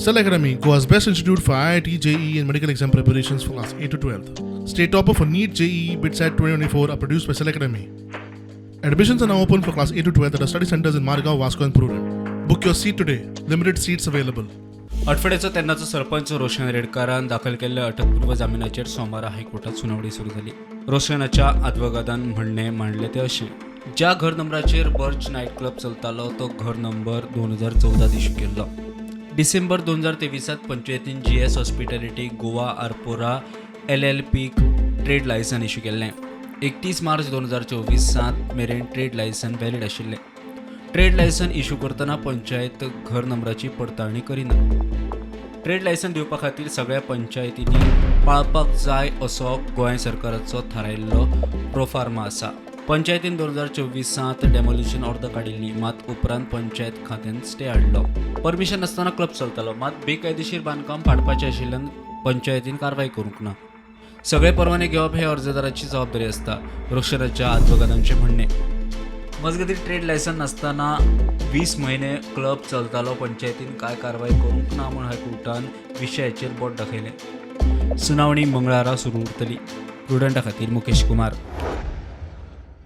Cell Academy, Goa's best institute for IIT, JEE and medical exam preparations for class 8 to 12th. State topper for NEET, JEE, BITSAT 2024 are produced by Cell Academy. Admissions are now open for class 8 to 12th at our study centers in Margao, Vasco and Prudent. Book your seat today. Limited seats available. अडफळेचो तेन्नाचो सरपंच रोशन रेडकारान दाखल केल्ल्या अटकपूर्व जामिनाचेर सोमारा हायकोर्टात सुनावणी सुरू झाली. रोशनाच्या आदवोगादान म्हणणे मांडले ते अशें: ज्या घर नंबराचेर बर्च नायट क्लब चलतालो तो घर नंबर 2014 इश्यू केल्लो. डिसेंबर 2023 पंचायतीन GS hospitality Goa Arpora LLP trade licence issue केल्लें. 31 मार्च 2024 मेरेन ट्रेड लायसन वॅलीड आशिल्लें. ट्रेड लायसन इश्यू करतना पंचायत घर नंबराची पडताळणी करिना. ट्रेड लायसन दिवपा खातीर सगळ्या पंचायतींनी पाळपाक जाय असो गोंय सरकाराचो थारायिल्लो प्रोफार्मा आसा. पंचायतीन 2024 डेमोलिशन ऑर्डर काडिल्ली, मात उपरांत पंचायत खात्यान स्टे हाडलो. परमिशन नासतना क्लब चलतालो, मात बेकायदेशीर बांदकाम पाडपाचें आशिल्ल्यान पंचायतीन कारवाय करूंक ना. सगळे परवाने घेवप हे अर्जदाराची जबाबदारी आसता, रोशनाच्या आदवोगादांचें म्हणणें. मजगतीं ट्रेड लायसन नासतना 20 म्हयने क्लब चलतालो, पंचायतीन काय कारवाय करूंक ना म्हूण हायकोर्टान विशयाचेर बोट दाखयलें. सुनावणी मंगळारा सुरू उरतली. प्रुडंटा खातीर मुकेश कुमार.